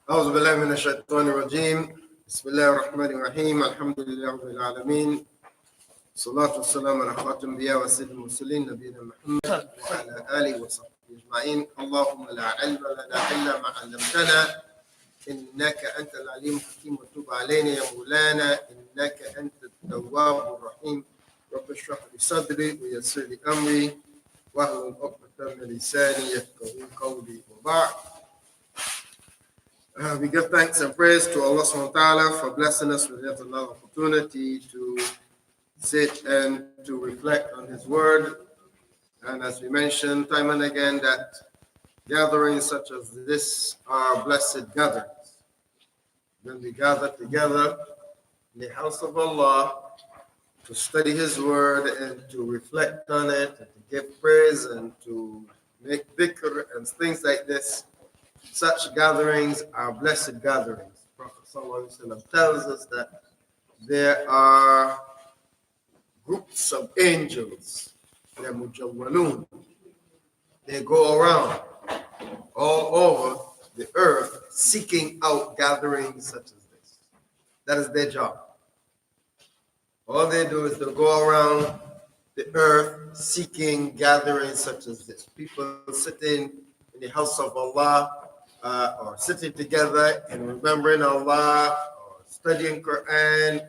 أعوذ بالله من الشيطان الرجيم. بسم الله الرحمن الرحيم. الحمد لله رب العالمين. الصلاة والسلام على خاتم الأنبياء وسيد المرسلين نبينا محمد وعلى آله وصحبه أجمعين. اللهم لا علم لنا إلا ما علمتنا إنك أنت العليم الحكيم وتب علينا يا مولانا إنك أنت التواب الرحيم. رب اشرح لي صدري ويسر لي أمري واحلل عقدة من لساني يفقهوا قولي وبعد. We give thanks and praise to Allah subhanahu wa ta'ala for blessing us with yet another opportunity to sit and to reflect on His Word. And as we mentioned time and again, that gatherings such as this are blessed gatherings. When we gather together in the house of Allah to study His Word and to reflect on it and to give praise and to make dhikr and things like this, such gatherings are blessed gatherings. Prophet ﷺ tells us that there are groups of angels, they're mujawwaloon. They go around all over the earth seeking out gatherings such as this. That is their job. All they do is they go around the earth seeking gatherings such as this. People sitting in the house of Allah, or sitting together and remembering Allah, or studying Quran, or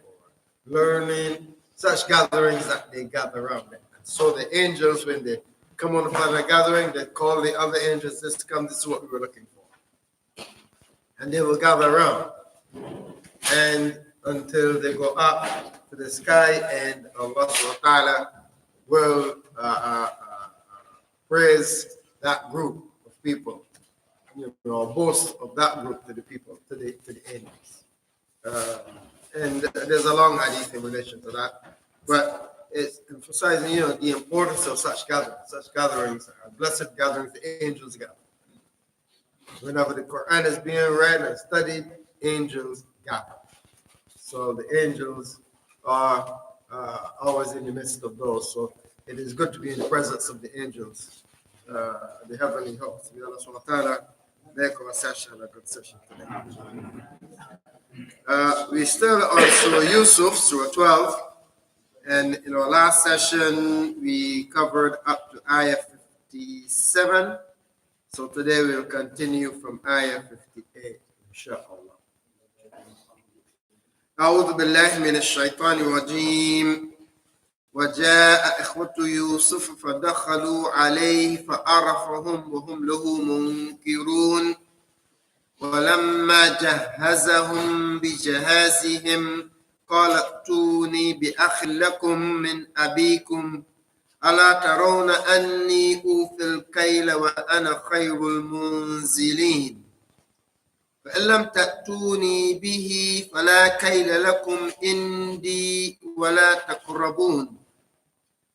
learning, such gatherings that they gather around them. And so the angels, when they come on upon a gathering, they call the other angels, this is what we were looking for. And they will gather around. And until they go up to the sky and Allah subhanahu wa ta'ala will praise that group of people. Boast of that group to the people, to the angels. And there's a long hadith in relation to that. But it's emphasizing, the importance of such gatherings. Such gatherings are blessed gatherings, the angels gather. Whenever the Quran is being read and studied, angels gather. So the angels are always in the midst of those. So it is good to be in the presence of the angels, the heavenly hosts. May Allah subhanahu wa ta'ala make our session a good session today. We still on Surah Yusuf, Surah 12, and in our last session we covered up to Ayah 57. So today we will continue from Ayah 58, inshallah. أعوذ بالله من الشيطان الرجيم. وجاء إخوة يوسف فدخلوا عليه فعرفهم وهم له منكرون ولما جهزهم بجهازهم قال ائتوني بأخ لكم من أبيكم ألا ترون أني أوفي الكيل وأنا خير المنزلين فإن لم تأتوني به فلا كيل لكم عندي ولا تقربون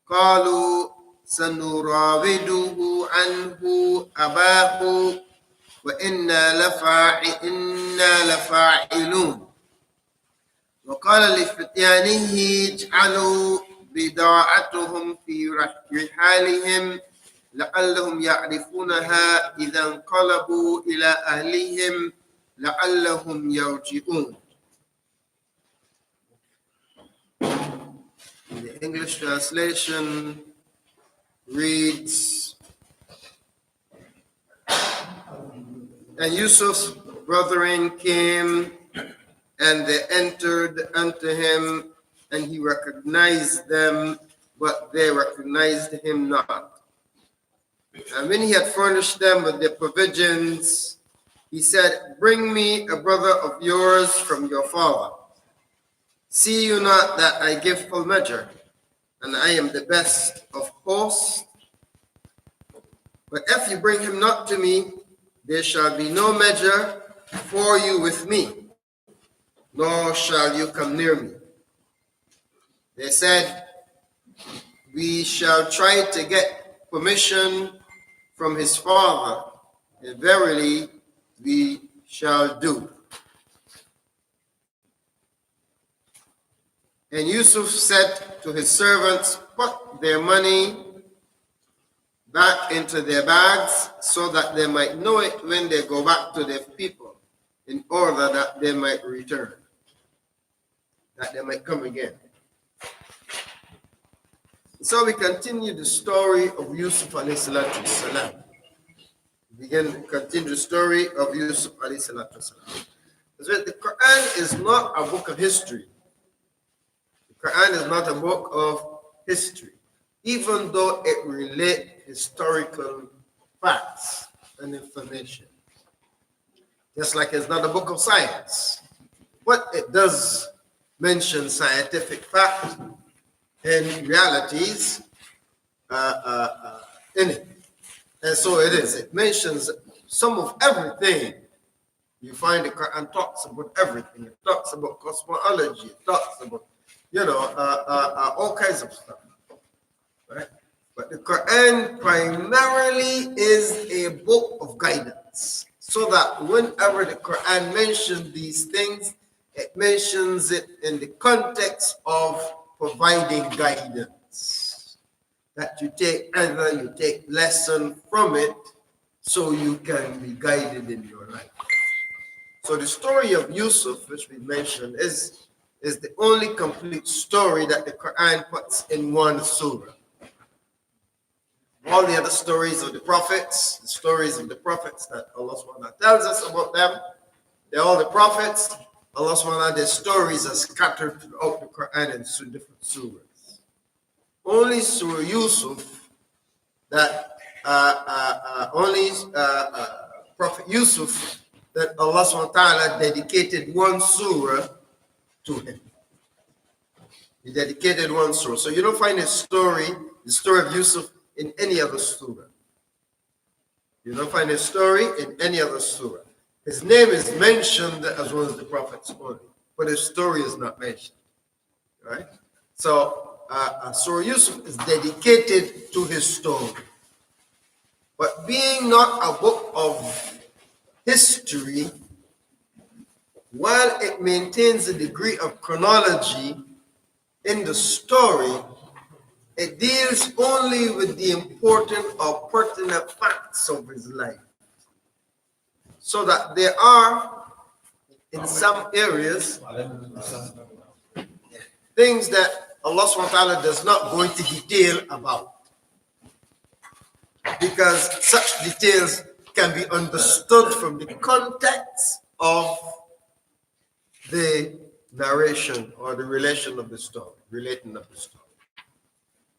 قالوا سنراوده عنه أباه وإنا لفاعلون وقال لفتيانه اجعلوا بضاعتهم في رحالهم لعلهم يعرفونها إذا انقلبوا إلى أهلهم لعلهم يرجعون. The English translation reads, and Yusuf's brethren came, and they entered unto him, and he recognized them, but they recognized him not. And when he had furnished them with their provisions, he said, bring me a brother of yours from your father. See you not that I give full measure, and I am the best of hosts? But if you bring him not to me, there shall be no measure for you with me, nor shall you come near me. They said, we shall try to get permission from his father, and verily we shall do. And Yusuf said to his servants, put their money back into their bags so that they might know it when they go back to their people, in order that they might return, that they might come again. So we continue the story of Yusuf alayhi salatu salam. Continue the story of Yusuf alayhi salatu salam. The Quran is not a book of history. The Quran is not a book of history, even though it relates historical facts and information. Just like it's not a book of science, but it does mention scientific facts and realities in it. And so it is. It mentions some of everything. You find the Quran talks about everything. It talks about cosmology. It talks about, all kinds of stuff. Right? But the Quran primarily is a book of guidance. So that whenever the Quran mentions these things, it mentions it in the context of providing guidance. That you take lesson from it so you can be guided in your life. So the story of Yusuf, which we mentioned, is the only complete story that the Quran puts in one surah. All the other stories of the prophets, that Allah SWT tells us about them, they're all the prophets. Allah SWT, their stories are scattered throughout the Quran in different surahs. Only Surah Yusuf, Prophet Yusuf, that Allah SWT dedicated one surah to him. He dedicated one surah. So you don't find the story of Yusuf in any other surah. You don't find his story in any other surah. His name is mentioned as well as the prophets only, but his story is not mentioned. Right? So Surah Yusuf is dedicated to his story. But being not a book of history, while it maintains a degree of chronology in the story, it deals only with the important or pertinent facts of his life. So that there are, in some areas, things that Allah SWT does not go into detail about. Because such details can be understood from the context of the narration or the relating of the story.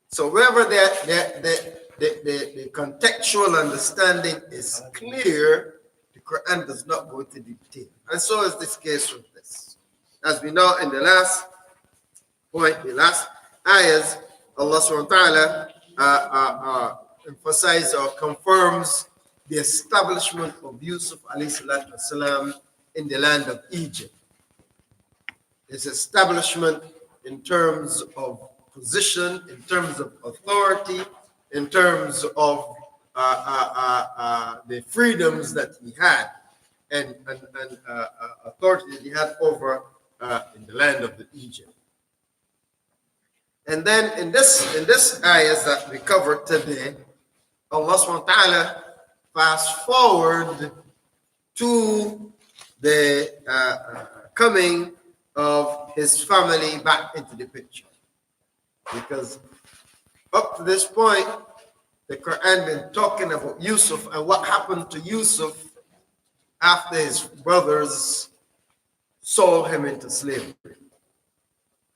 So wherever the contextual understanding is clear, the Quran does not go into detail. And so is this case with this. As we know in the last point, the last ayahs, Allah SWT emphasizes or confirms the establishment of Yusuf والسلام, in the land of Egypt. His establishment in terms of position, in terms of authority, in terms of the freedoms that he had and authority that he had over in the land of Egypt. And then in this ayahs that we covered today, Allah SWT fast forward to the coming of his family back into the picture. Because up to this point, the Quran been talking about Yusuf and what happened to Yusuf after his brothers sold him into slavery.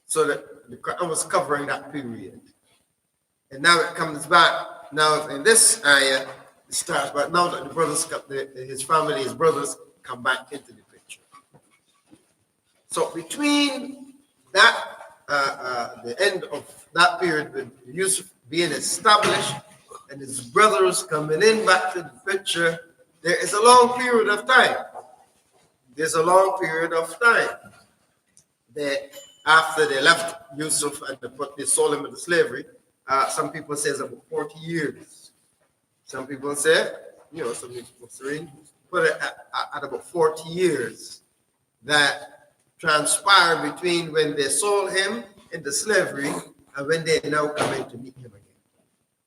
So that the Quran was covering that period. And now it comes back. Now in this ayah, it starts, but now that the brothers, his family, his brothers come back into the picture. So between that, the end of that period with Yusuf being established and his brothers coming in back to the picture, there is a long period of time. There's a long period of time that after they left Yusuf and they sold him into slavery, some people say it's about 40 years. Some people say, some people say, put it at about 40 years that transpired between when they sold him into slavery and when they now come in to meet him again.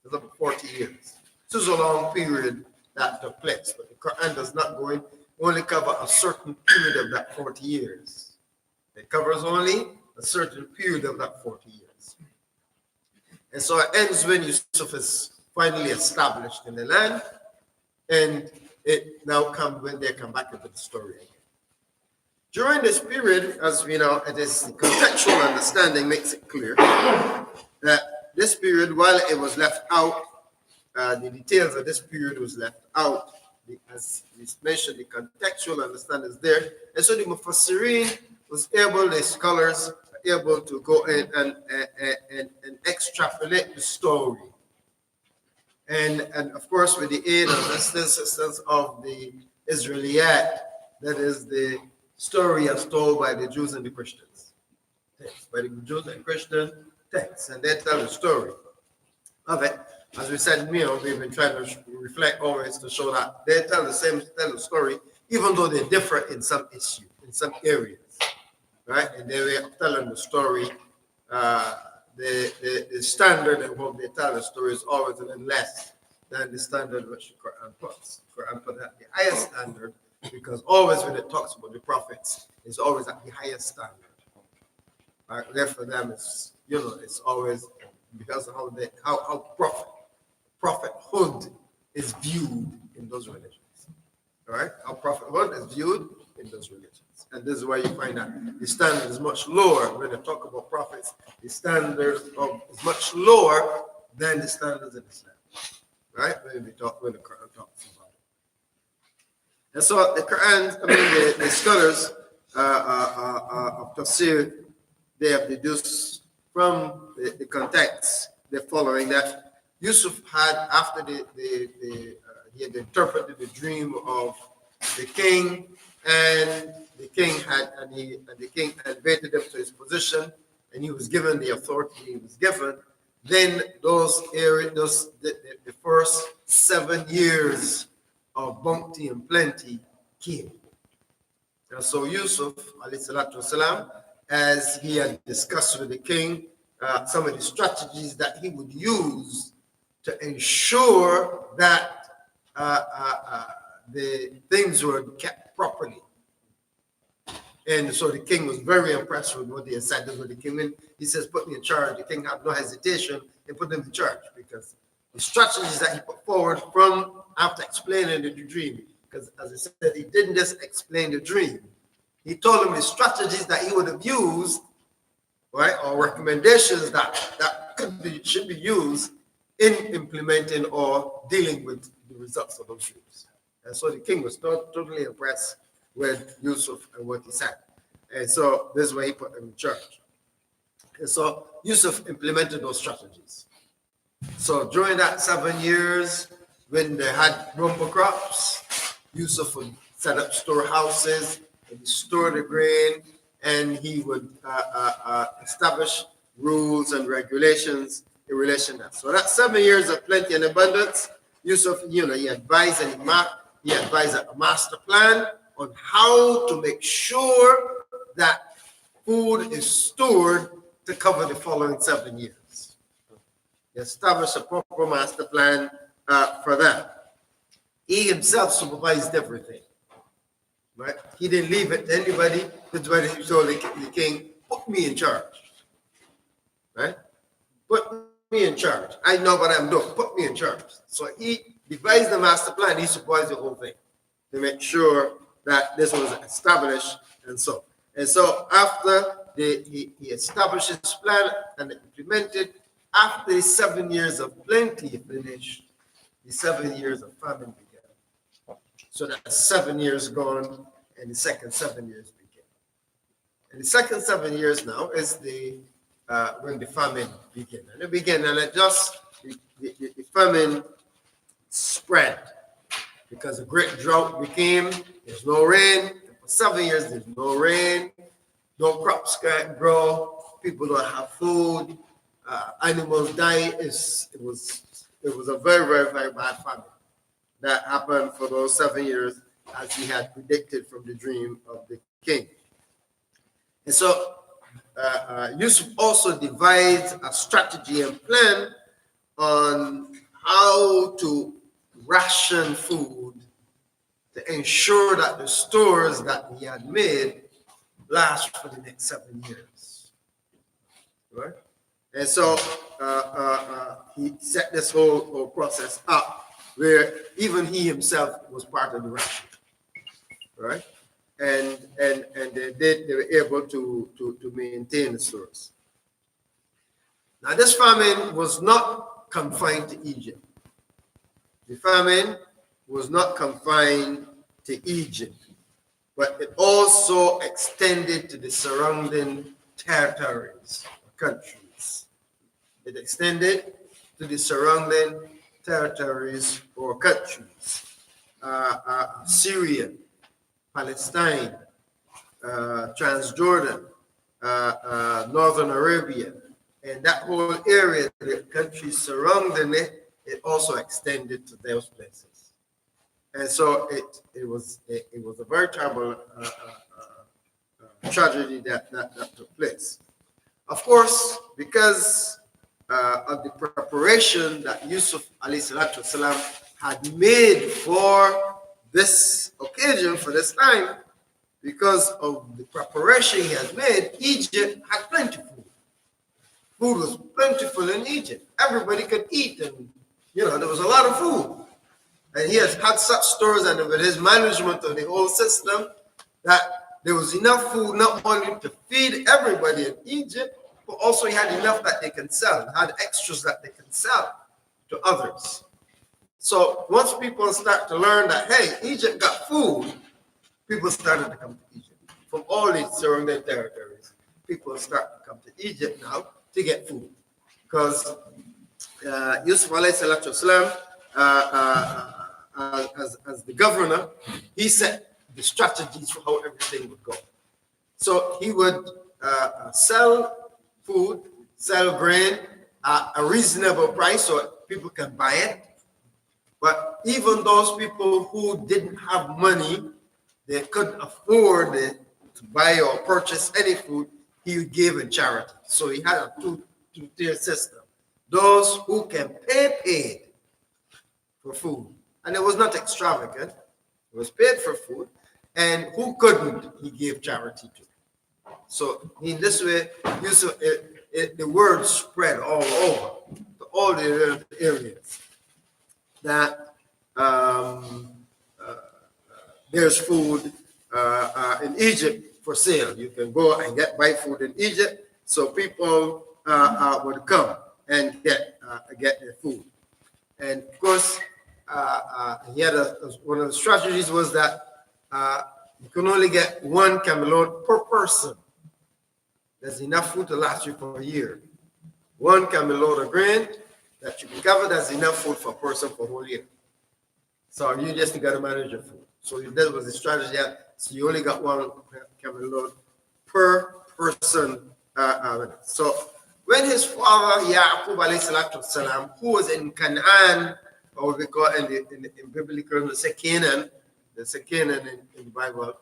It's about 40 years. This is a long period that took place, but the Quran does not go in, only cover a certain period of that 40 years. It covers only a certain period of that 40 years. And so it ends when Yusuf is finally established in the land, and it now comes when they come back into the story again. During this period, as we know, it is the contextual understanding makes it clear that this period, while it was left out, the details of this period was left out. As we mentioned, the contextual understanding is there. And so the Mufassirin was able, the scholars are able to go in and extrapolate the story. And of course, with the aid and assistance of the Israeliyat, that is the story as told by the Jews and the Christians. By the Jews and Christian texts, and they tell the story of it. As we said, we've been trying to reflect always to show that they tell the story, even though they differ in some issue, in some areas, right? And they were telling the story. The standard in what they tell the story is always a little less than the standard which the Quran puts. The Quran put at the highest standard, because always when it talks about the prophets, it's always at the highest standard. Right? Therefore, them it's it's always because of how prophethood is viewed in those religions. All right, how prophethood is viewed in those religions, and this is why you find that the standard is much lower when they talk about prophets. The standard is much lower than the standards in Islam. Right, when the Quran talks about it. And so the Quran, the scholars of Tafsir, they have deduced from the context the following, that Yusuf had, after he had interpreted the dream of the king, and the king had elevated him to his position, and he was given the authority he was given. Then the first 7 years of bounty and plenty came. And so Yusuf, alayhi salatu wasalam, as he had discussed with the king, some of the strategies that he would use to ensure that the things were kept properly. And so the king was very impressed with what he had said. When the king in, he says, "Put me in charge." The king had no hesitation in putting him in charge, because the strategies that he put forward from after explaining the dream, because as I said, he didn't just explain the dream. He told him the strategies that he would have used, right, or recommendations that should be used in implementing or dealing with the results of those dreams. And so the king was totally impressed with Yusuf and what he said. And so this is why he put him in charge. And so Yusuf implemented those strategies. So during that 7 years, when they had bumper crops, Yusuf would set up storehouses, and store the grain, and he would establish rules and regulations in relation to that. So that 7 years of plenty and abundance, Yusuf, he advised a master plan on how to make sure that food is stored to cover the following 7 years. He established a proper master plan for that. He himself supervised everything. Right? He didn't leave it to anybody. That's why he told the king, "Put me in charge." Right? Put me in charge. I know what I'm doing. Put me in charge. So he devised the master plan. He supervised the whole thing to make sure that this was established and so. And so after he established his plan and implemented, after the 7 years of plenty finished, the 7 years of famine began. So that's 7 years gone, and the second 7 years began. And the second 7 years now is when the famine began. And it began, and the famine spread, because a great drought became. There's no rain. For 7 years, there's no rain. No crops can grow. People don't have food. Animals die. It was a very, very, very bad famine that happened for those 7 years, as he had predicted from the dream of the king. And so Yusuf also devised a strategy and plan on how to ration food to ensure that the stores that he had made last for the next 7 years. Right? And so he set this whole process up where even he himself was part of the ration. Right? And they were able to maintain the stores. Now, this famine was not confined to Egypt. The famine was not confined to Egypt, but it also extended to the surrounding territories, countries. It extended to the surrounding territories or countries. Syria, Palestine, Transjordan, Northern Arabia, and that whole area, the countries surrounding it, it also extended to those places. And so it was a very terrible tragedy that took place. Of course, because of the preparation that Yusuf والسلام, had made for this occasion, for this time, because of the preparation he had made, Egypt had plenty of food. Food was plentiful in Egypt. Everybody could eat, and there was a lot of food. And he has had such stores, and with his management of the whole system, that there was enough food not only to feed everybody in Egypt, but also he had enough that they can sell, had extras that they can sell to others. So once people start to learn that, hey, Egypt got food, people started to come to Egypt from all these surrounding territories. People start to come to Egypt now to get food, because Yusuf والسلام, as the governor, he set the strategies for how everything would go. So he would sell food, sell grain at a reasonable price so people can buy it. But even those people who didn't have money, they couldn't afford to buy or purchase any food, he gave in charity. So he had a two-tier system. Those who can pay paid for food. And it was not extravagant. It was paid for food. And who couldn't, he gave charity to. So in this way, the word spread all over, to all the areas, that there's food in Egypt for sale. You can go and buy food in Egypt. So people would come and get their food. And of course, he had one of the strategies was that you can only get 1 camel load per person. There's enough food to last you for a year. 1 camel load of grain that you can cover, that's enough food for a person for a whole year. So you just got to manage your food. So that was the strategy. So you only got 1 camel load per person. So when his father, Yaqub والسلام, who was in Canaan, or we call in biblical, say Canaan, in the Bible,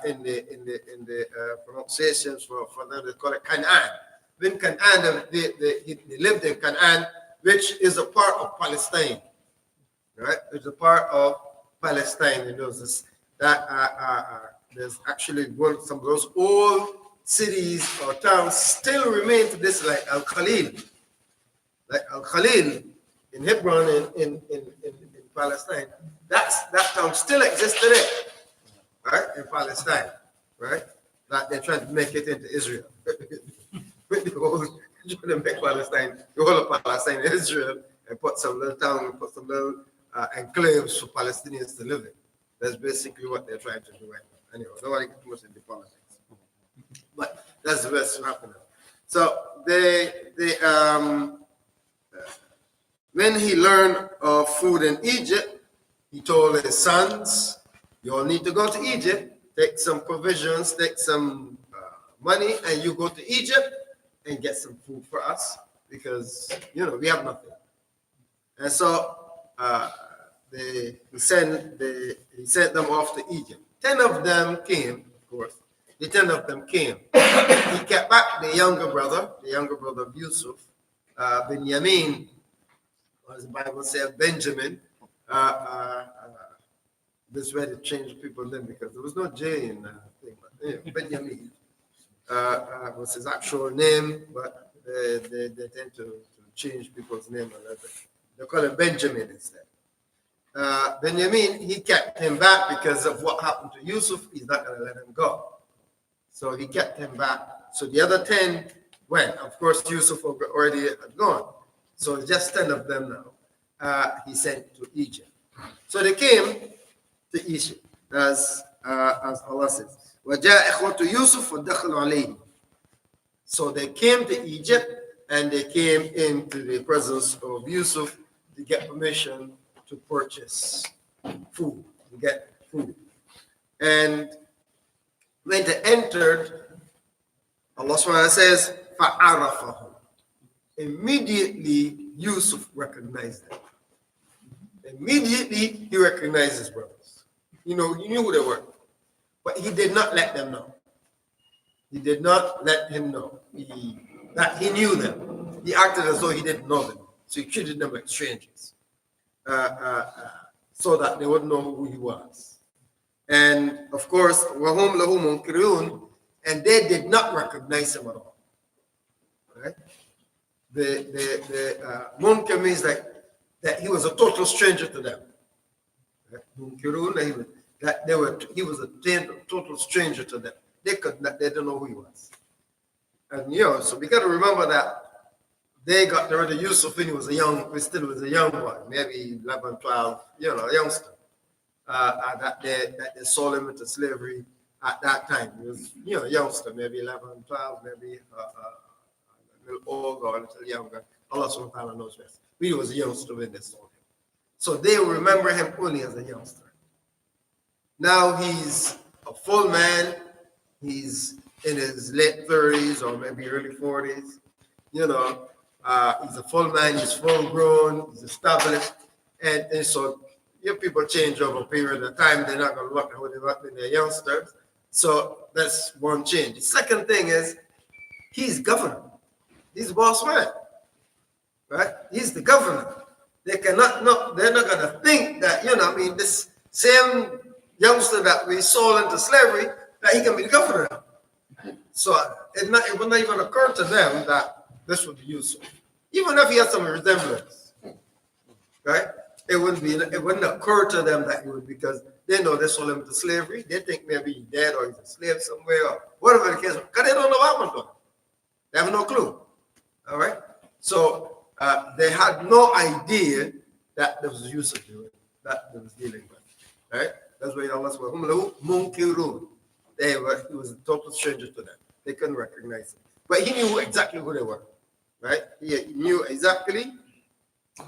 in the pronunciations for them, they call it Canaan. When Canaan, they lived in Canaan, which is a part of Palestine, right? It's a part of Palestine. And there's actually some of those old cities or towns still remain to this, like Al-Khalil. Like Al-Khalil in Hebron in Palestine. That town still exists today, right? In Palestine, right? That they're trying to make it into Israel. Trying to make Palestine, the whole of Palestine, Israel, and put some little town, and put some little enclaves for Palestinians to live in. That's basically what they're trying to do right now. Anyway, I don't want to get too much into politics, but that's what's happening. So when he learned of food in Egypt, he told his sons, "You all need to go to Egypt, take some provisions, take some money, and you go to Egypt and get some food for us, because we have nothing." And so he sent them off to Egypt. 10 of them came, of course. The 10 of them came. He kept back the younger brother of Yusuf, Benjamin, as the Bible says, Benjamin, Uh, uh, this is where they changed people's name because there was no J in that thing. But anyway, Benjamin was his actual name, but they tend to change people's name a little bit. They call him Benjamin instead. Benjamin, he kept him back because of what happened to Yusuf. He's not going to let him go. So he kept him back. So the other 10 went. Of course, Yusuf already had gone. So just 10 of them now. He sent to Egypt. So they came to Egypt, as Allah says. وَجَاء إِخْوَةُ يُوسُفَ وَدَخَلُوا عَلَيْهِ. So they came to Egypt and they came into the presence of Yusuf to get permission to purchase food, to get food. And when they entered, Allah SWT says, فَعَرَفَهُ. Immediately, Yusuf recognized them. Immediately, he recognized his brothers. You know, he knew who they were. But he did not let them know. He did not let him know that he knew them. He acted as though he didn't know them. So he treated them like strangers so that they wouldn't know who he was. And of course, وَهُمْ لَهُ مُنْكِرُونَ, and they did not recognize him at all. Right? The munkir means that he was a total stranger to them. Munkirun, he was a total stranger to them. They don't know who he was. And so we got to remember that they got rid of Yusuf when he was a young boy, maybe 11, 12, a youngster. That they sold him into slavery at that time. He was, a youngster, maybe 11, 12, maybe a little older or a little younger. Allah subhanahu wa ta'ala knows best. He was a youngster when they sold him. So they remember him only as a youngster. Now he's a full man. He's in his late 30s or maybe early 40s. He's a full man. He's full grown. He's established. And so people change over a period of time. They're not going to look how they look when they're youngsters. So that's one change. The second thing is he's governor. He's the boss man. Right? He's the governor. They're not going to think that, this same youngster that we sold into slavery, that he can be the governor. So it would not even occur to them that this would be useful. Even if he had some resemblance, right? It wouldn't occur to them that he would, because they know they sold him into slavery. They think maybe he's dead or he's a slave somewhere or whatever the case, because they don't know what happened to him. They have no clue. All right? So they had no idea that there was Yusuf that they was dealing with. Right? That's why Allah said, Munkirun. He was a total stranger to them. They couldn't recognize him. But he knew exactly who they were. Right? He knew exactly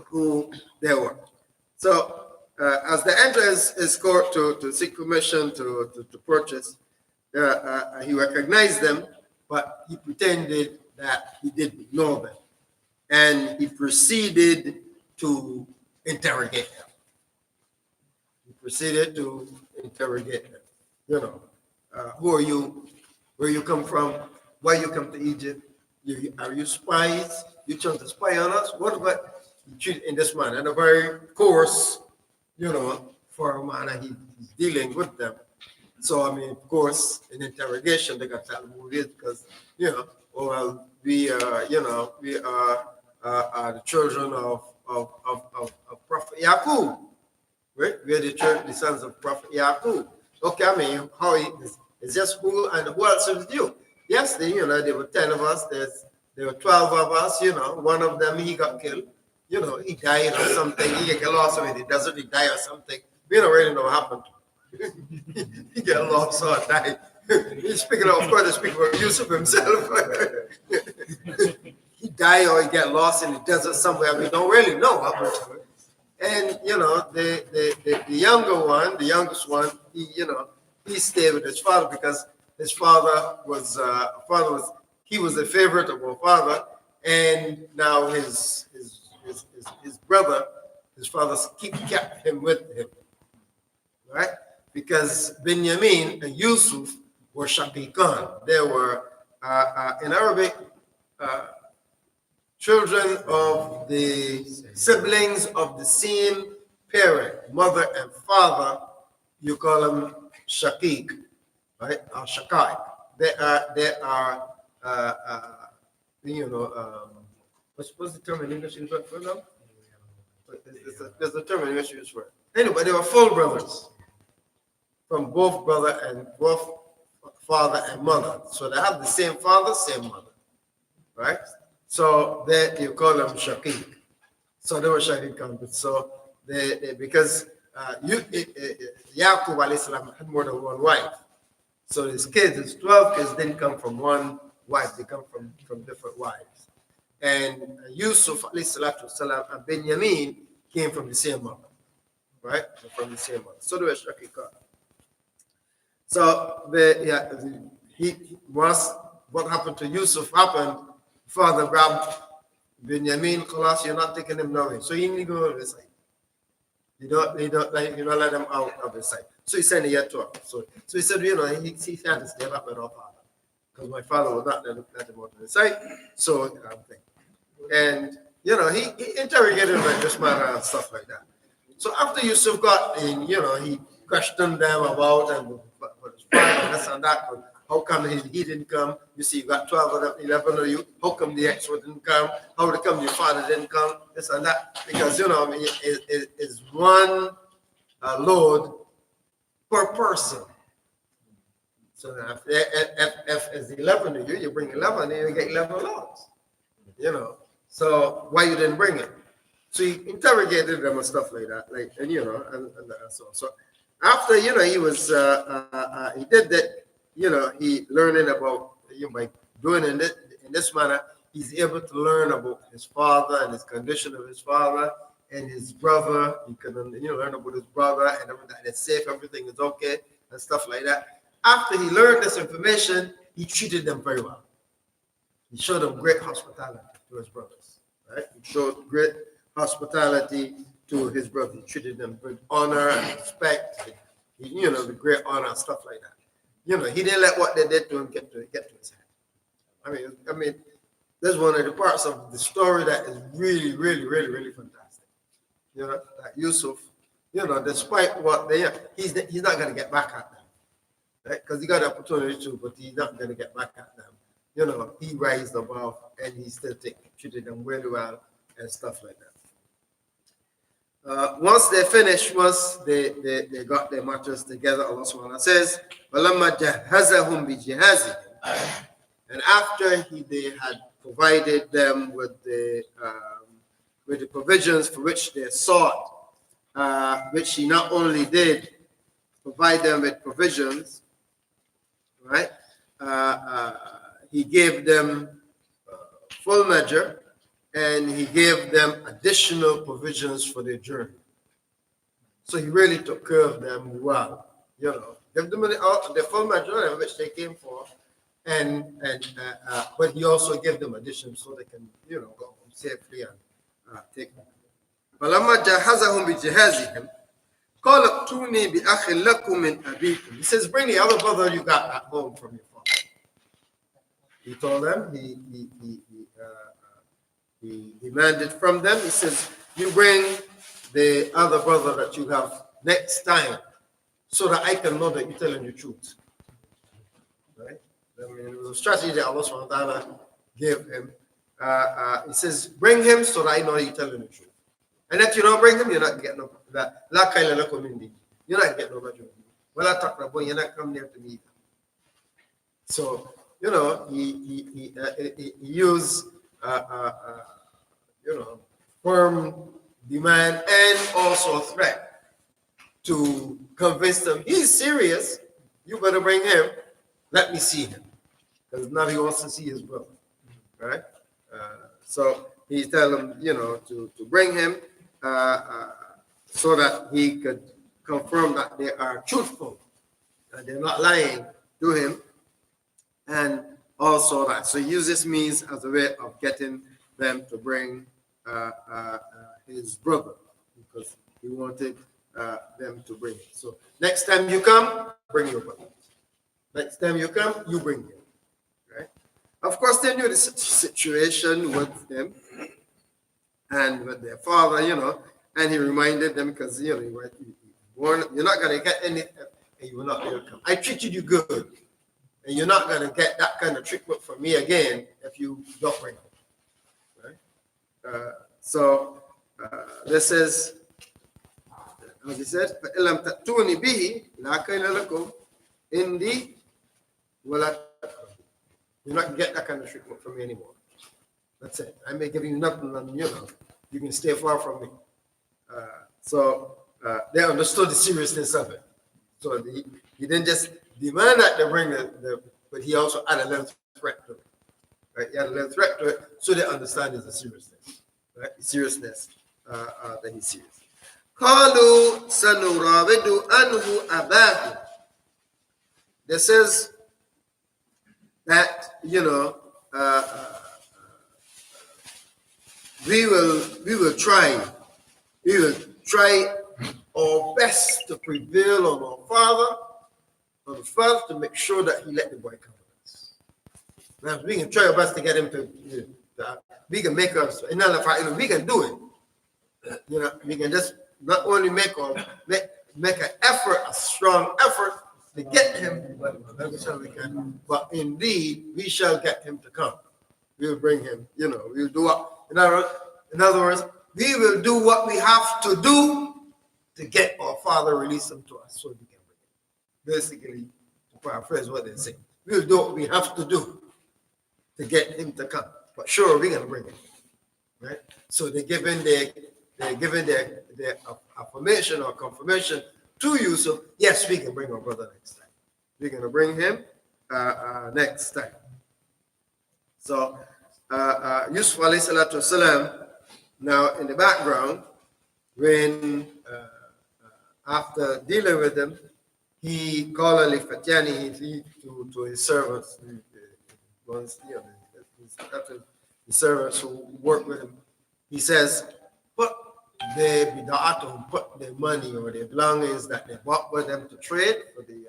who they were. So as they enter his court to seek permission to purchase, he recognized them, but he pretended that he didn't know them. And he proceeded to interrogate them. Who are you? Where you come from? Why you come to Egypt? Are you spies? You trying to spy on us? What about you treat in this manner? And a very coarse, for a manner he's dealing with them. So of course, in interrogation, they got to tell him who it is because, we are the children of Prophet Yaqub. Right? We are the sons of Prophet Yaqub. Okay, how it's just who and who else is you? Yes, there were 10 of us. There were 12 of us. One of them he got killed. He died or something. He got lost in the desert. He died or something. We don't really know what happened. He got lost or died. He's speaking of course, he's speaking about Yusuf himself. He died or he got lost in the desert somewhere. We don't really know what happened to him. And the younger one, the youngest one, he stayed with his father because his father was he was a favorite of our father, and now his brother, his father kept him with him, right? Because Benjamin and Yusuf were shaqiqan. They were in Arabic children of the siblings of the same parent, mother and father, you call them shaqiq, right? Or shaqaiq. They are you know, what's the term in English for them? There's a term in English used for it. Anyway, they were full brothers from both brother and both father and mother. So they have the same father, same mother, right? So you call them shaqiq. So they were shaqiq counted. So they because Yaqub alayhi salam had more than one wife. So his kids, his 12 kids, didn't come from one wife. They come from different wives. And Yusuf alayhi salatu wasalam and Benjamin came from the same mother, right? From the same mother. So they were shaqiqah. So what happened to Yusuf happened. Father grabbed Benjamin, Khalas, you're not taking him nowhere. So he didn't go to the side. You don't let him out of the sight. So he sent a yet to him. So he said, he had to stay back with our father. Because my father would not let him out of the sight. So and he interrogated him like this matter and stuff like that. So after Yusuf got in, he questioned them about and this and that. How come he didn't come? You see, you got 12 of them, 11 of you. How come the ex didn't come? How come your father didn't come? This and that. Because, it's one load per person. So if it's 11 of you, you bring 11, and you get 11 loads. So why you didn't bring it? So he interrogated them and stuff like that. And so after, he was, he did that. He learning about by doing in this manner, he's able to learn about his father and his condition of his father and his brother. He can learn about his brother and everything that's safe, everything is okay and stuff like that. After he learned this information, he treated them very well. He showed them great hospitality to his brothers. Right? He showed great hospitality to his brothers. He treated them with honor and respect. With great honor and stuff like that. He didn't let what they did to him get to his head. I mean, that's one of the parts of the story that is really, really, really, really fantastic. That Yusuf, despite what he's not going to get back at them, right? Because he got the opportunity to, but he's not going to get back at them. He raised above and he still treated them really well and stuff like that. Once they finished, once they got their matters together, Allah subhanahu wa ta'ala says, وَلَمَّا جَهَّزَهُمْ بِجِهَازِهِمْ. And after they had provided them with the provisions for which they sought, which he not only did provide them with provisions, right? He gave them full measure, and he gave them additional provisions for their journey. So he really took care of them well. Give them the full measure of which they came for, but he also gave them additions so they can, go home safely and take them. فَلَمَّا جَهَّزَهُمْ بِجِهَازِهِمْ قَالَ ائْتُونِي بِأَخٍ لَكُمْ مِنْ أَبِيكُمْ. He says, bring the other brother you got at home from your father. He told them, he demanded from them, he says, you bring the other brother that you have next time so that I can know that you're telling the truth. Right? It was a strategy that Allah subhanahu wa ta'ala gave him. He says, bring him so that I know you're telling the truth. And if you don't bring him, you're not getting no that. You're not getting no majority. Well, I talk about you're not coming near to me. So, he used firm demand and also a threat to convince them he's serious. You better bring him. Let me see him, because now he wants to see his brother, right? So he's telling them, to bring him so that he could confirm that they are truthful and they're not lying to him, and also that. So he uses this means as a way of getting them to bring his brother, because he wanted them to bring it. So next time you come, bring your brother. Next time you come, you bring him. Right? Of course, they knew the situation with them and with their father, And he reminded them because you're not going to get anything, and you will not be able to come. I treated you good, and you're not going to get that kind of treatment from me again if you don't bring it. Right? This is, as he said, فَإِلَّمْ تَأْتُونِ بِهِ لَا كَيْلَ لَكُمْ إِنْدِي وَلَا تَقْرَبُونِ. You're not going to get that kind of treatment from me anymore. That's it. I may give you nothing, and you can stay far from me. They understood the seriousness of it. So he didn't just demand that they bring but he also had a little threat to it. Right? He had a little threat to it, so they understand the seriousness. Right? The seriousness that he's serious. قالوا سنراود عنه أباه. This says that we will try our best to prevail on the father to make sure that he let the boy come with us. Now we can try our best to get him to we can make us another fight, we can do it. We can just not only make an effort, a strong effort to get him, but indeed we shall get him to come. We will bring him, we'll do what in other words, we will do what we have to do to get our father, release him to us so we can bring him. Basically, to paraphrase what they say, we'll do what we have to do to get him to come. But sure, we're gonna bring him. Right? So they're giving their affirmation or confirmation to you. So yes, we can bring our brother next time. We're gonna bring him next time. So Yusuf alayhi salatu wasalam, now in the background, when after dealing with them, he called Ali Fatiani to his servants, the servants who work with him. He says, put the money or the belongings that they bought with them to trade for to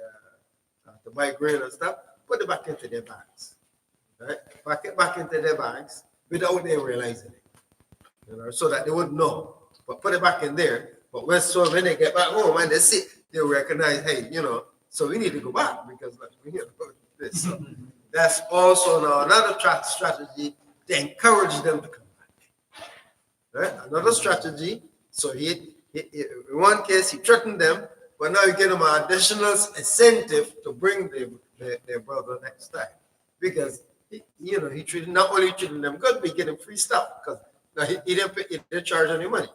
buy grain and stuff, put it back into their bags. Right? Pack it back into their bags without them realizing it. So that they would know. But put it back in there. But when they get back home and they see, they recognize, hey, so we need to go back because this. So that's also now another strategy to encourage them to come back. Right? Another strategy. So he in one case he threatened them, but now you get them an additional incentive to bring their brother next time, because he not only treating them good, but he get them free stuff because he didn't charge any money,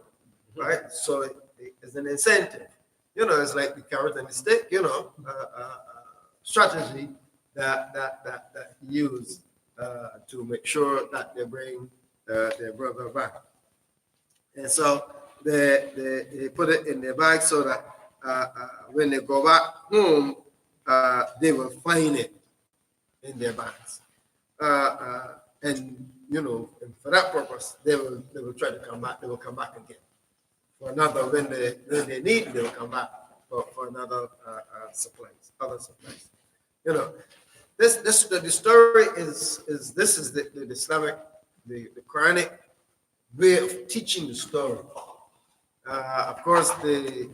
right? So it's an incentive. It's like the carrot and the stick. Strategy that he used to make sure that they bring their brother back. And so they put it in their bag so that when they go back home, they will find it in their bags. And for that purpose, they will try to come back. They will come back again for another when they need. They will come back for another other supplies. The story is the Islamic, the Quranic way of teaching the story. Of course, the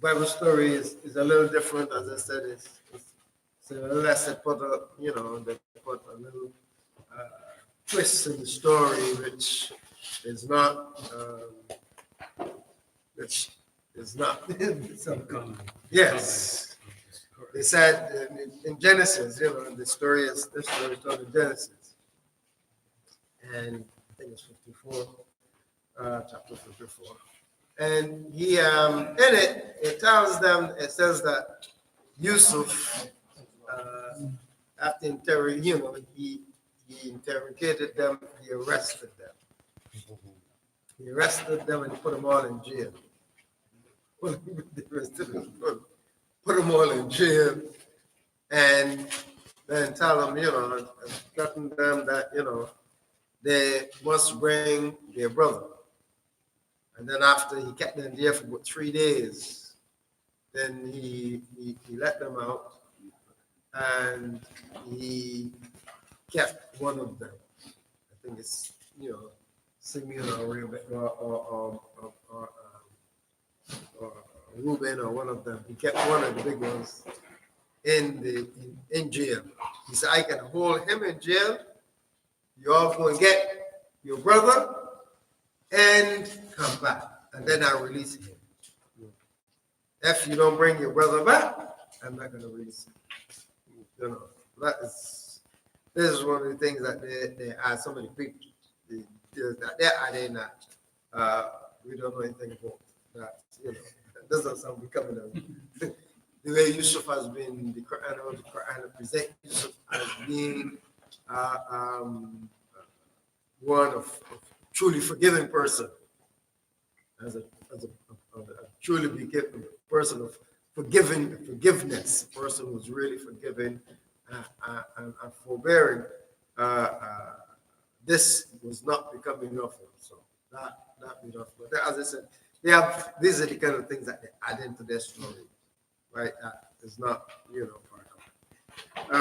Bible story is a little different. As I said, it's a little less. They put a little twist in the story, which is not yes. They said in Genesis, the story is told in Genesis, and I think it's 54, chapter 54. And he in it tells them, it says that Yusuf, after interrogating, he interrogated them, he arrested them. He arrested them and put them all in jail. Put them all in jail, and then tell them, threaten them that, they must bring their brother. And then after he kept them there for about 3 days, then he let them out, and he kept one of them. I think it's, Simeon or Reuben or Reuben or one of them. He kept one of the big ones in jail. He said, I can hold him in jail. You all go and get your brother and come back. And then I'll release him. If you don't bring your brother back, I'm not going to release him. You know, this is one of the things that they ask so many people. That they are they not. We don't know anything about that. You know, that doesn't sound becoming the way Yusuf has been, the Quran present Yusuf as being one of truly forgiving person, as a truly forgiving person of forgiveness, a person who's really forgiving and forbearing. This was not becoming enough for him, so not enough. But as I said, these are the kind of things that they add into their story, right? That is not, part of it.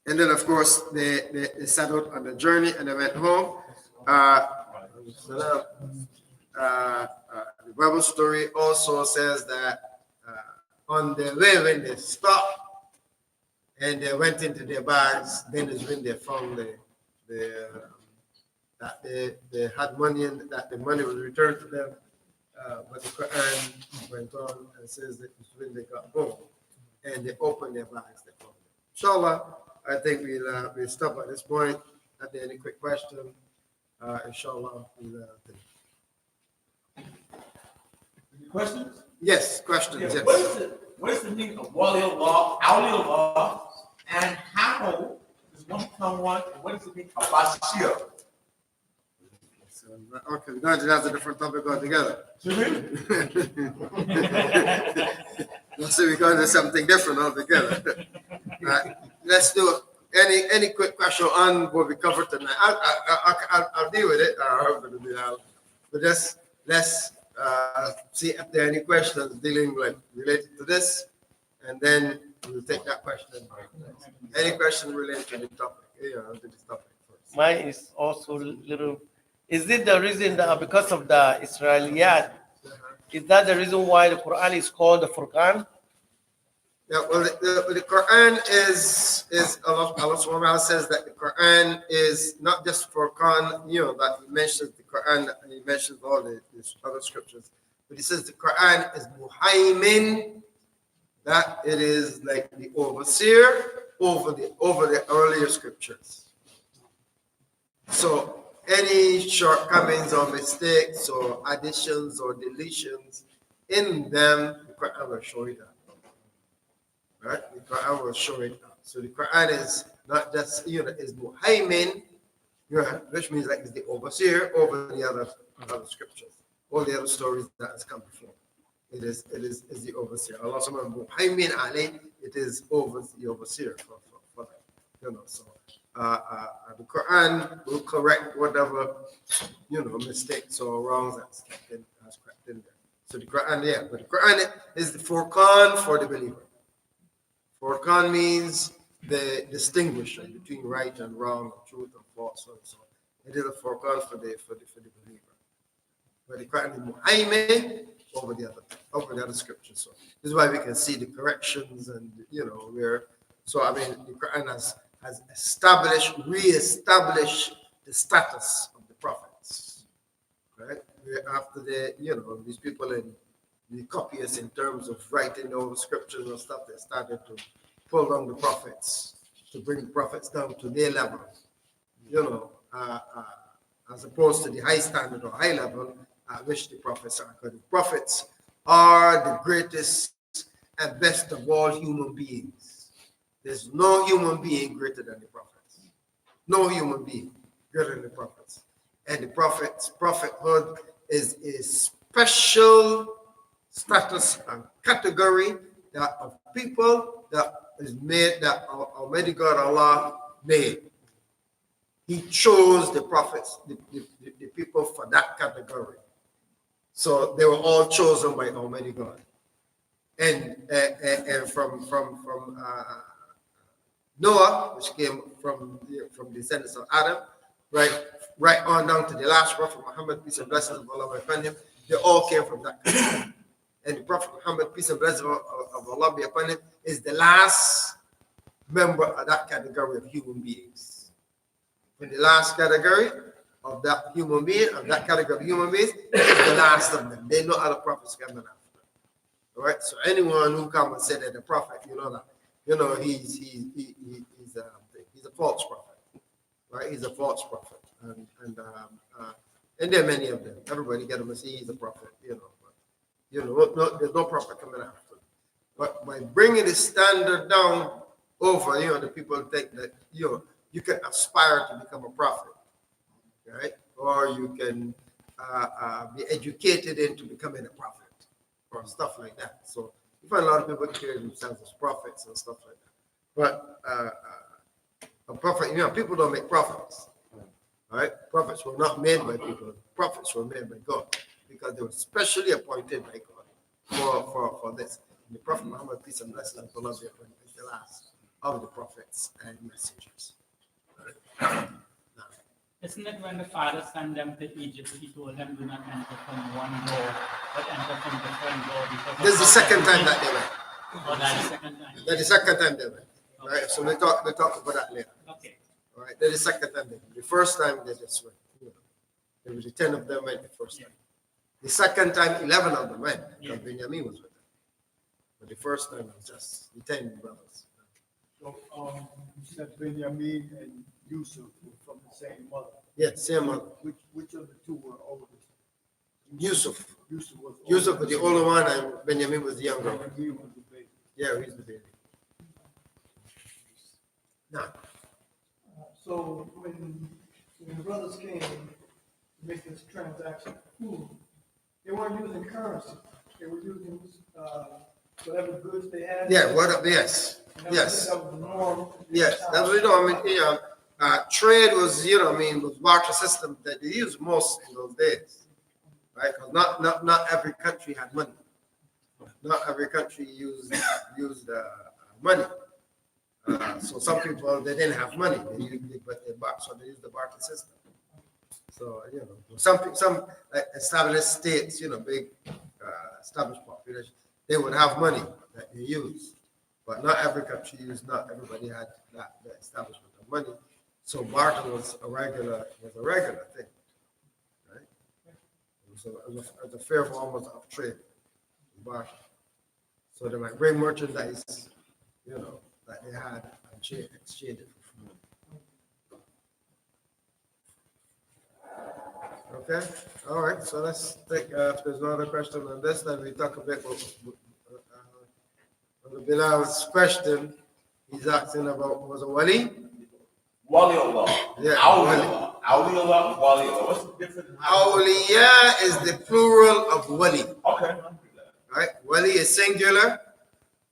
And then, of course, they set out on the journey and they went home. The Bible story also says that on their way when they stopped and they went into their bags, then is when they found that they had money and that the money was returned to them. But the Quran went on and says that it's when they got home and they opened their bags, they found it. Inshallah, I think we'll stop at this point. Are there any quick question? Inshallah, we'll take. Questions? Yes, questions. Yeah. Yes. What is the meaning of Wali Allah, Awli Allah, and how does one become one? And what does it mean of Bashir? Okay, now that's a different topic altogether. Let's see, we're going to do something different altogether. Right. Let's do any quick question on what we covered tonight. I'll deal with it. But let's see if there are any questions related to this, and then we'll take that question. Any question related to the topic? To this topic first. Mine is also little. Is it the reason that because of the Israeliyat, is that the reason why the Quran is called the Furqan? Yeah, well, the Quran is Allah subhanahu wa ta'ala says that the Quran is not just Furqan, that he mentions the Quran and he mentions all the other scriptures, but he says the Quran is muhaymin, that it is like the overseer over the earlier scriptures. So any shortcomings or mistakes or additions or deletions in them, the Quran will show it up. Right? The Quran will show it up. So the Quran is not just, is muhaymin, which means like it's the overseer over the other scriptures, all the other stories that has come before. It is the overseer. Allah subhanahu wa ta'ala, muhaymin alayh, it is the overseer for that. So the Quran will correct whatever, mistakes or wrongs that's crept in there. So the Quran, but the Quran is the Furqan for the believer. Furqan means the distinguisher between right and wrong, truth and false, so and so. It is a Furqan for the believer. But the Quran is muhaymin over the other scriptures. So this is why we can see the corrections and the Quran has re-established the status of the prophets. Right? After these people in the copyists in terms of writing all the scriptures and stuff, they started to pull down the prophets, to bring the prophets down to their level, as opposed to the high standard or high level at which the prophets are. Because the prophets are the greatest and best of all human beings. There's no human being greater than the prophets. No human being greater than the prophets. And the prophethood is a special status and category that of people that is made, that Almighty God Allah made. He chose the prophets, the people for that category. So they were all chosen by Almighty God. And from Noah, which came from the descendants of Adam, right on down to the last Prophet Muhammad, peace and blessings of Allah be upon him, they all came from that category. And the Prophet Muhammad, peace and blessings of Allah be upon him, is the last member of that category of human beings. And the last category of that human being, of that category of human beings, is the last of them. There are no other prophets coming after. All right. So anyone who comes and say that the prophet, he's a false prophet, right? He's a false prophet, and there are many of them. Everybody get him and say he's a prophet, But, there's no prophet coming after. But by bringing the standard down over, the people think that you can aspire to become a prophet, right? Or you can be educated into becoming a prophet, or stuff like that. So you find a lot of people carry themselves as prophets and stuff like that. But a prophet, people don't make prophets, right? Prophets were not made by people. Prophets were made by God because they were specially appointed by God for this. And the Prophet Muhammad, peace and blessings of Allah be upon him, is the last of the prophets and messengers. Isn't it when the father sent them to Egypt, he told them, do not enter from one door, but enter from different door? This is the second time that they went. Oh, that's the second time. That's the second time they went. Right? So we talk about that later. Okay. All right. That's the second time they went. The first time they just went. There was the 10 of them went the first time. The second time, 11 of them went because Benjamin was with them. But the first time it was just the 10 brothers. So you said Benjamin and Yusuf were from the same mother. Yeah, same mother. Which of the two were oldest? Yusuf. Yusuf was the older one and Benjamin was the younger one. He was the baby. Yeah, he's the baby. Now, So when the brothers came to make this transaction of food, they weren't using currency. They were using whatever goods they had. yeah, yes. And Yes. That was the norm. Yes, that's what trade was, was barter system that they used most in those days, right? Because not every country had money. Not every country used money. So some people they didn't have money, they used the barter system. So some established states, big established population, they would have money that they use. But not every country used, not everybody had that establishment of money. So barter was a regular thing, right? It was a fair form of trade, barter. So they might bring merchandise, that they had and exchange it for food. Okay, all right. So let's take. If there's no other question on this, then we talk a bit about. Bilal's question, he's asking about was a wali? Wali Allah. Yeah, Awliya Allah. Wali Allah. What's the difference? Awliya is the plural of wali. Okay. Right? Wali is singular,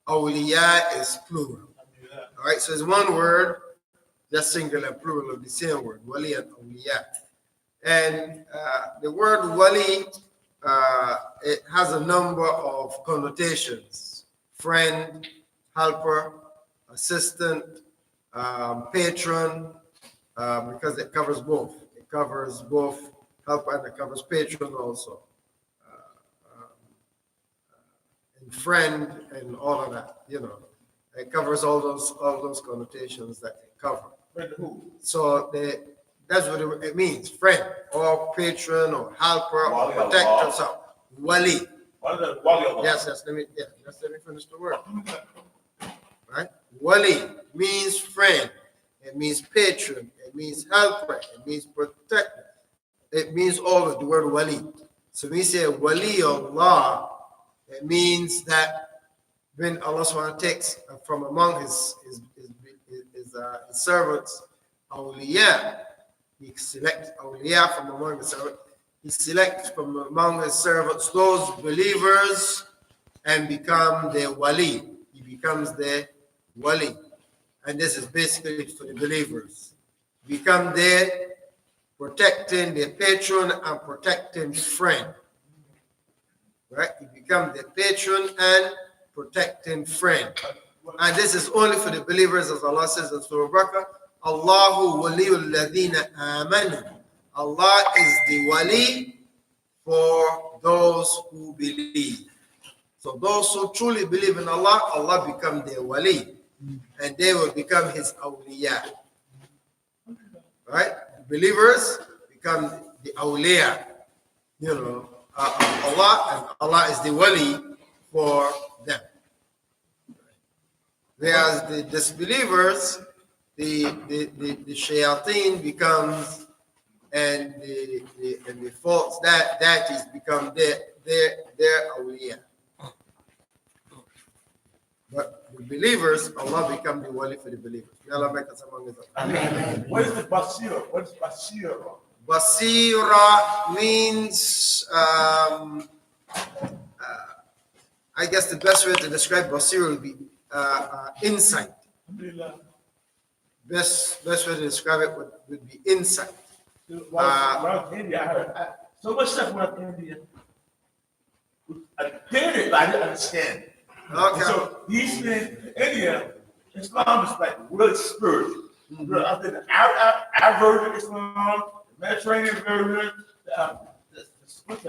awliya is plural. All right, so it's one word, just singular, plural of the same word, wali and awliya. And the word wali, it has a number of connotations. Friend, helper, assistant, patron, because it covers both. It covers both helper and it covers patron also. And friend and all of that, it covers all those connotations that it covers. Friend who? So that's what it means, friend or patron or helper or Wali protector. Allah. So wali. Wali Allah. Yes, let me finish the word. Right? Wali means friend, it means patron, it means helper, it means protector. It means all of the word wali. So when we say wali Allah, it means that when Allah SWT takes from among his servants, awliya, he selects awliya from among the servants. He selects from among his servants those believers and become their wali. He becomes their wali. And this is basically for the believers. Become their protecting their patron and protecting friend. Right? He becomes their patron and protecting friend. And this is only for the believers, as Allah says in Surah Al-Baqarah, Allahu waliyul ladina amanu. Allah is the wali for those who believe. So those who truly believe in Allah, Allah become their wali, and they will become his awliya. Right? Believers become the awliya. You know, Allah, and Allah is the wali for them. Whereas the disbelievers, the shayateen becomes, and the false that is become their awliya. But the believers, Allah become the wali for the believers. May Allah make us among us. Amen. What is the Basira? What is Basira? Basira means, I guess the best way to describe Basira would be insight. Best way to describe it would be insight. When I was in India, I heard so much stuff when I was in India. I did it, but I didn't understand. Okay. So these things in India, Islam is like really spiritual. I think our version of Islam, the Mediterranean version, the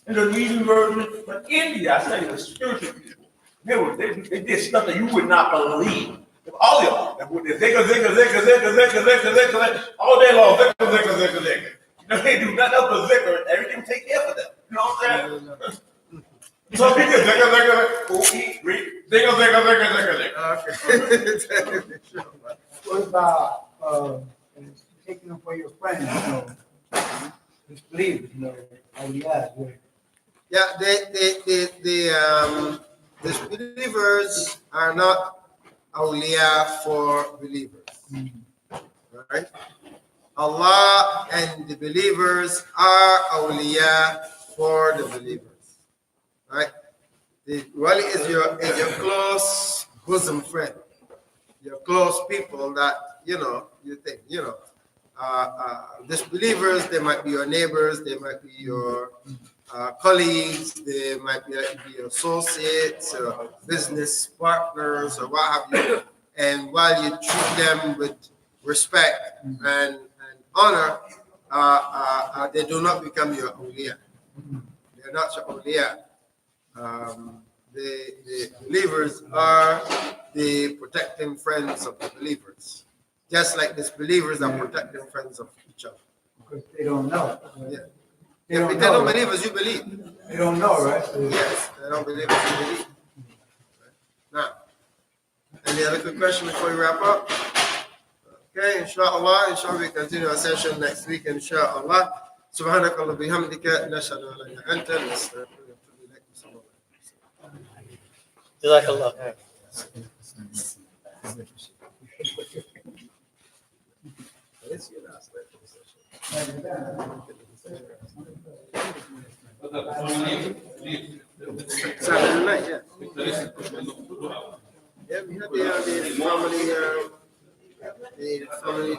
Indonesian version, but India, I tell you, the spiritual people, they did stuff that you would not believe. All of them, they zigga, all day long, zigga. You know, they do nothing else but zigga, everything take care of them. You know what I'm saying? So people zigga, go eat, read, zigga. Okay. What about taking them for your friends, you know? Disbelief, you know, Yeah, the disbelievers are not awliya for believers. Right? Allah and the believers are awliya for the believers. Right? The wali is your close bosom friend. Your close people that you think, disbelievers, they might be your neighbors, they might be your colleagues, they might be your associates, or business partners, or what have you. And while you treat them with respect and honor, they do not become your awliya. They're not your awliya. The believers are the protecting friends of the believers, just like disbelievers are protecting friends of each other. because they don't know. Yeah. They If don't they don't know. believe as you believe. They don't know, right? Yes, they don't believe as you believe. Now, any other quick question before we wrap up? Okay, inshallah, we continue our session next week, inshallah. سبحانك اللهم وبحمدك نشهد ان لا اله الا انت نستغفرك ونتوب اليك. Jazakallah. Saturday night, yeah. Yeah, we had the family